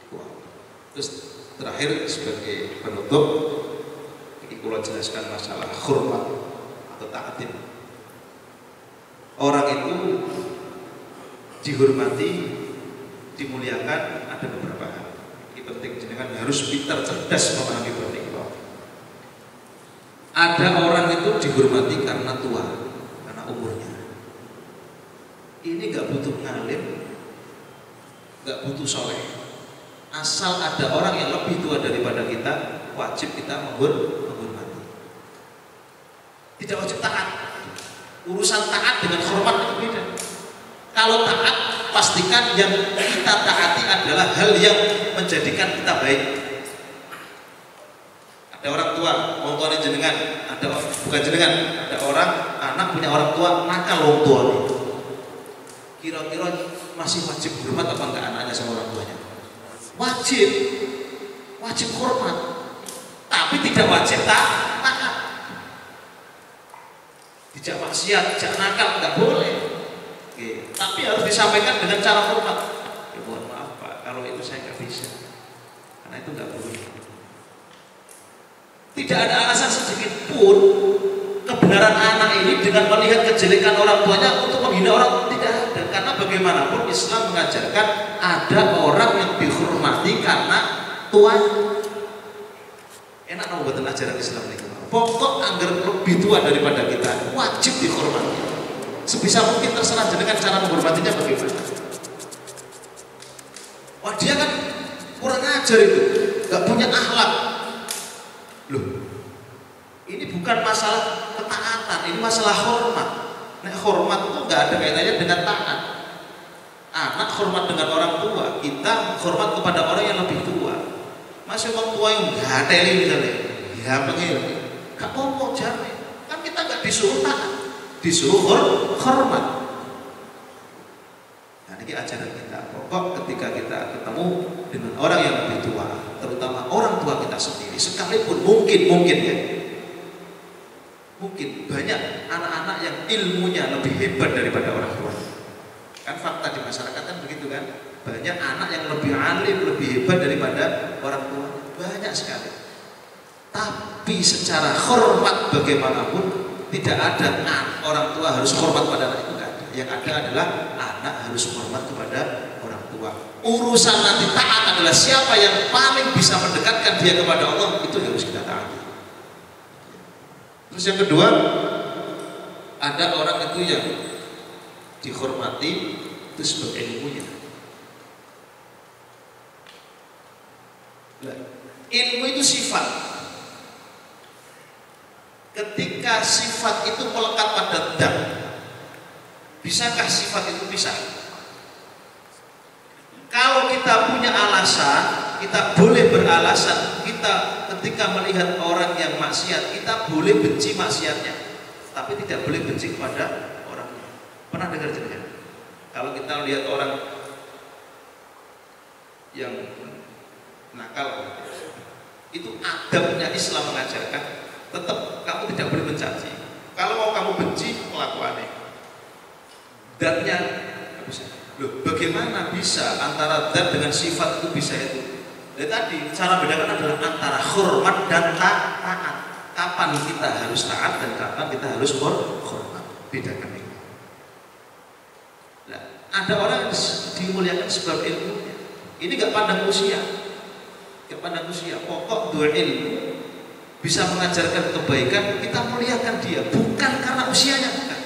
tua. Terus terakhir sebagai penutup, ini kalau jelaskan masalah hormat atau ta'atim. Orang itu dihormati, dimuliakan ada beberapa hal. Ini penting, jenengan harus pintar cerdas memahami penting. Ada orang itu dihormati karena tua, karena umurnya. Ini gak butuh ngalim, gak butuh soleh. Asal ada orang yang lebih tua daripada kita, wajib kita menghormati. Tidak wajib taat. Urusan taat dengan hormat itu beda. Kalau taat, pastikan yang kita taati adalah hal yang menjadikan kita baik. Ada orang tua, orang tuanya jenengan, bukan jenengan, ada orang anak punya orang tua, nakal orang tuanya. Kira-kira masih wajib hormat apa enggak anaknya sama orang tuanya? Wajib, wajib hormat, tapi tidak wajib taat. Tidak maksiat, tidak nakal, enggak boleh. Oke. Tapi harus disampaikan dengan cara hormat. Ya mohon maaf Pak, kalau itu saya nggak bisa, karena itu nggak boleh. Tidak ada alasan sedikit pun kebenaran anak ini dengan melihat kejelekan orang tuanya untuk menghina orang, tidak ada. Karena bagaimanapun Islam mengajarkan ada orang yang dihormati karena tua. Enak dong buatan ajaran Islam ini. Pokok agar lebih tua daripada kita wajib dihormati. Sebisa mungkin terserah jenengan cara menghormatinya bagaimana. Wah dia kan kurang ajar itu, nggak punya akhlak. Loh, ini bukan masalah ketaatan, ini masalah hormat. Nah, hormat itu nggak ada kaitannya dengan taat. Anak hormat dengan orang tua, kita hormat kepada orang yang lebih tua. Masih orang tua yang nggak ada ini misalnya, ya begini, nggak apa-apa jarang. Kan kita nggak disuruh taat, disuruh hormat. Nah, ini ajaran kita. Pokok ketika kita ketemu dengan orang yang lebih tua, terutama orang tua kita sendiri, sekalipun mungkin ya, mungkin banyak anak-anak yang ilmunya lebih hebat daripada orang tua. Kan fakta di masyarakat kan begitu kan, banyak anak yang lebih alim, lebih hebat daripada orang tua, banyak sekali. Tapi secara hormat bagaimanapun tidak ada orang tua harus hormat pada anak itu, tidak ada. Yang ada adalah anak harus hormat kepada orang tua. Urusan nanti taat adalah siapa yang paling bisa mendekatkan dia kepada Allah, itu harus kita taati. Terus yang kedua, ada orang itu yang dihormati itu sebagai ilmunya. Ilmu itu sifat. Ketika sifat itu melekat pada zat, bisakah sifat itu bisa? Kalau kita punya alasan, kita boleh beralasan. Kita ketika melihat orang yang maksiat, kita boleh benci maksiatnya, tapi tidak boleh benci kepada orangnya. Pernah dengar cerita? Kalau kita lihat orang yang nakal, itu adabnya Islam mengajarkan, tetap kamu tidak boleh mencaci. Kalau mau kamu benci kelakuannya, datnya bisa. Loh, bagaimana bisa antara zat dengan sifat itu bisa itu? Jadi tadi cara bedakan adalah antara hormat dan taat. Kapan kita harus taat dan kapan kita harus hormat. Bedakan ini. Nah, ada orang yang dimuliakan sebab ilmunya. Ini gak pandang usia. Gak pandang usia. Pokok dua ilmu bisa mengajarkan kebaikan, kita muliakan dia. Bukan karena usianya, bukan.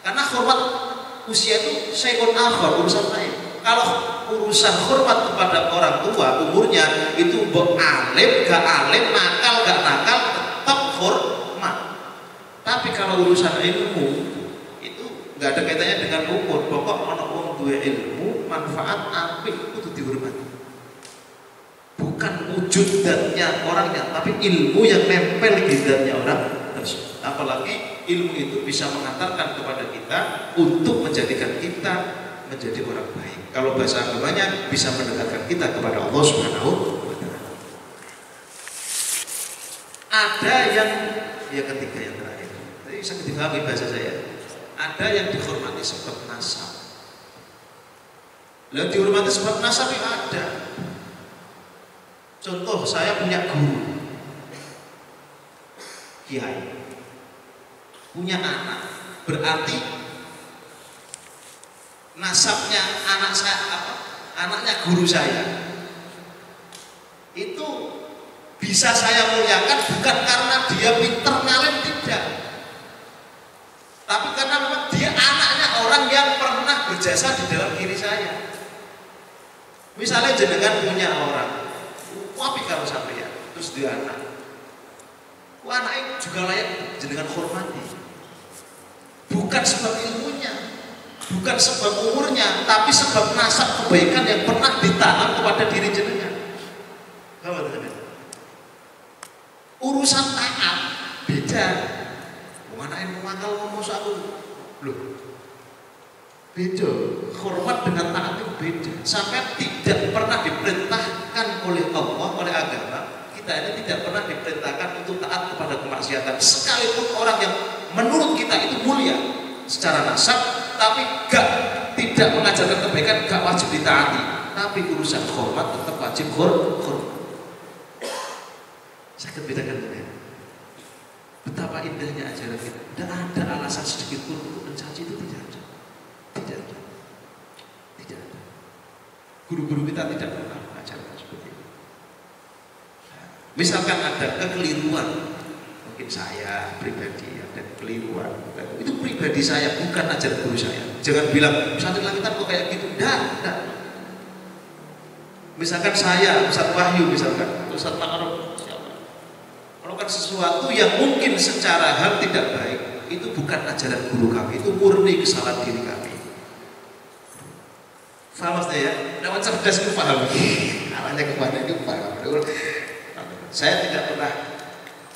Karena hormat usia itu syai'un akhar, urusan lain. Kalau urusan hormat kepada orang tua, umurnya itu alim, gak alim, nakal, gak nakal, tetap hormat. Tapi kalau urusan ilmu itu gak ada kaitannya dengan umur. Pokok anak wong duwe ilmu, manfaat apik itu dihormati. Bukan wujud zatnya orangnya, tapi ilmu yang nempel di zatnya orang tersebut. Apalagi ilmu itu bisa mengantarkan kepada kita untuk menjadikan kita menjadi orang baik. Kalau bahasa agamanya bisa mendekatkan kita kepada Allah Subhanahu wa Ta'ala. Ada yang ketiga, yang terakhir. Tadi bisa dipahami bahasa saya. Ada yang dihormati sebab nasab. Lalu dihormati sebab nasab itu ada. Contoh, saya punya guru kiai, punya anak, berarti nasabnya anak saya anaknya guru saya itu bisa saya muliakan bukan karena dia pinter ngalim, tidak, tapi karena memang dia anaknya orang yang pernah berjasa di dalam diri saya. Misalnya jenengan punya orang, tapi kalau sampai ya, terus dia anaknya juga layak jenengan hormati, bukan sebab ilmunya, bukan sebab umurnya, tapi sebab nasab kebaikan yang pernah ditanam kepada diri jenengan. Urusan taat beda. Anaknya mengakal ngomong aku loh, beda. Hormat dengan taat itu beda. Sampai tidak pernah diperintahkan oleh Allah, oleh agama kita ini tidak pernah diperintahkan untuk taat kepada kemaksiatan. Sekalipun orang yang menurut kita itu mulia secara nasab, tapi tidak mengajarkan kebaikan, gak wajib ditaati. Tapi urusan hormat tetap wajib hormat. Saya bedakan ini. Betapa indahnya ajaran kita. Tidak ada alasan sedikit pun untuk mencaci, itu tidak ada. Tidak ada. Tidak ada. Guru-guru kita tidak pernah mengajarkan seperti itu. Misalkan ada kekeliruan, mungkin saya pribadi ada kekeliruan, itu pribadi saya, bukan ajaran guru saya. Jangan bilang santri langitan kok kayak gitu. Tidak. Misalkan saya, Ustaz Wahyu misalkan, Ustaz Ma'ruf, melakukan sesuatu yang mungkin secara hal tidak baik, itu bukan ajaran guru kami, itu murni kesalahan diri kami. Faham maksudnya ya? Nah, cerdas itu paham. Arahnya kepada itu paham. Saya tidak pernah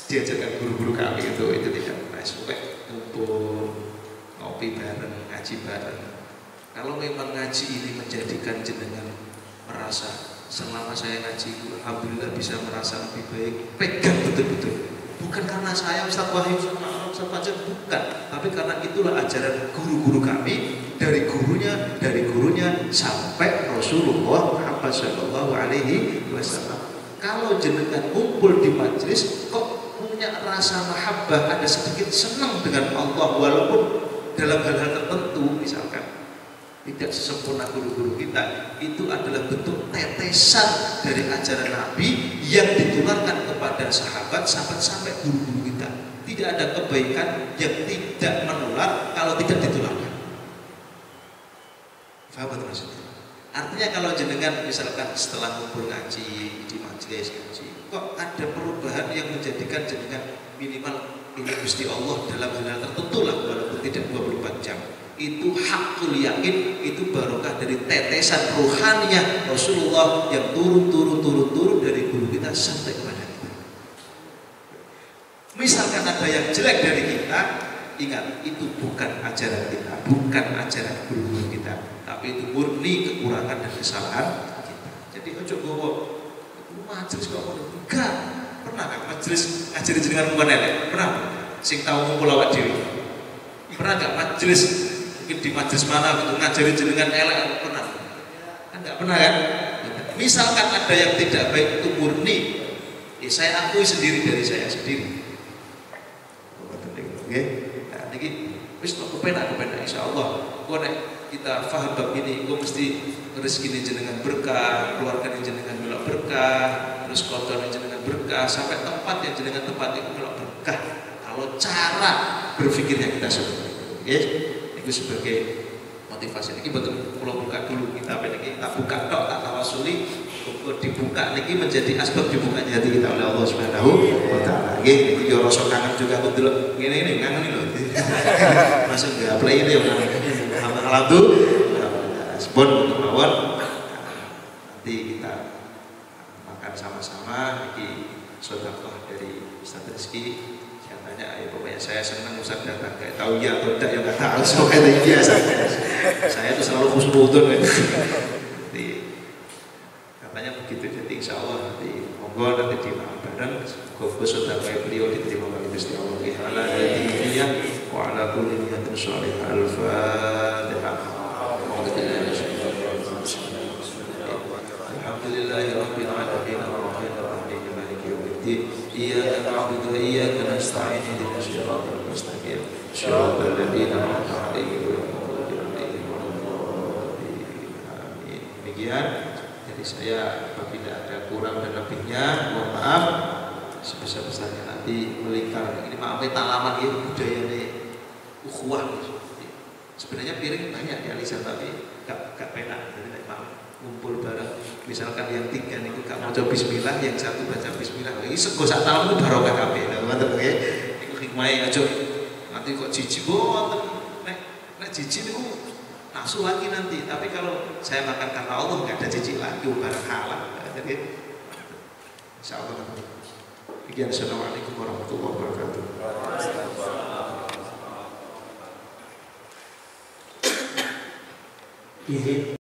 diajarkan guru-guru kami itu tidak pernah. Sampai kumpul, ngopi bareng, ngaji bareng. Kalau memang ngaji ini menjadikan jenengan merasa selama saya ngaji, alhamdulillah bisa merasa lebih baik, pegang betul-betul. Bukan karena saya Ustaz Wahyu sama Ustaz Fajar, bukan, tapi karena itulah ajaran guru-guru kami, dari gurunya sampai Rasulullah Muhammad Shallallahu Alaihi Wasallam. Kalau jenengan kumpul di majelis kok punya rasa mahabbah, ada sedikit senang dengan Allah, walaupun dalam hal-hal tertentu, misalkan tidak sesempurna guru-guru kita, itu adalah bentuk tetesan dari ajaran Nabi yang ditularkan kepada sahabat sampai guru-guru kita. Tidak ada kebaikan yang tidak menular kalau tidak ditularkan. Faham maksudnya? Artinya kalau jenengan misalkan setelah ngumpul ngaji di majelis ngaji, kok ada perubahan yang menjadikan jenengan minimal ini Gusti Allah dalam hal tertentu lah, walaupun tidak 24 jam. Itu hakul yakin, itu barokah dari tetesan rohaniah Rasulullah yang turun dari guru kita sampai kepada kita. Misalkan ada yang jelek dari kita, ingat itu bukan ajaran kita, bukan ajaran guru kita, tapi itu murni kekurangan dan kesalahan kita. Jadi ojo gowo majelis kok enggak pernah kan majelis ngajari jenengan bukan elek, pernah sing tahu ngumpul awak dhewe, pernah gak majelis mungkin di majelis mana gitu ngajari jenengan elek, pernah kan? Nggak pernah kan? Misalkan ada yang tidak baik itu murni, ya saya akui sendiri dari saya sendiri. Oke, nah ini wis kepenak insya Allah. Kau nek kita faham bab ini, kau mesti rezeki jenengan berkah, keluarga jenengan melok berkah, terus kotor jenengan berkah, sampai tempat yang jenengan tempat itu melok berkah. Kalau cara berpikirnya kita seperti itu, ya. Itu sebagai motivasi. Ini betul kalau buka dulu kita buka tok tak tawasuli, dibuka niki menjadi asbab dibukanya hati kita oleh Allah Subhanahu wa taala. Nggih, iki yo rasa kangen juga aku delok ngene kangen lho. Masuk enggak play ini yo kangen. Alhamdulillah. Sebon mawon. Nanti kita makan sama-sama iki sedekah dari Ustaz Rizky. Ayo pokoknya saya senang Ustaz datang, kayak tahu ya atau tidak ya nggak tahu, soalnya itu biasa. Saya tuh selalu khusnudun. Jadi katanya begitu, jadi insya Allah nanti monggo nanti di bareng khusus sudah kayak beliau diterima oleh Gusti Allah Taala di wa ala kulli niyatin shalihah al-Fatihah. Alhamdulillahirabbil alamin. الدين إياك نعبد وإياك نستعين اهدنا الصراط المستقيم صراط الذين أنعمت عليهم غير المغضوب عليهم ولا الضالين. Amin. Demikian dari saya, apabila ada kurang dan lebihnya mohon maaf. Sebesar-besarnya nanti melingkar ini maafnya talaman ya budaya nih ukhuwah. Sebenarnya piring banyak di alisan tapi gak penak, jadi tidak mau ngumpul bareng. Misalkan yang 3 itu gak mau coba bismillah, yang 1 baca bismillah. Ini sego sak talam itu barokah kabeh. Teman-teman nggih. Iku hikmahe aja nanti kok jijik wonten nek jijik niku nafsu lagi nanti. Tapi kalau saya makan karena Allah enggak ada jijik lagi, barang halal. Jadi insyaallah. Assalamualaikum warahmatullahi wabarakatuh. Ini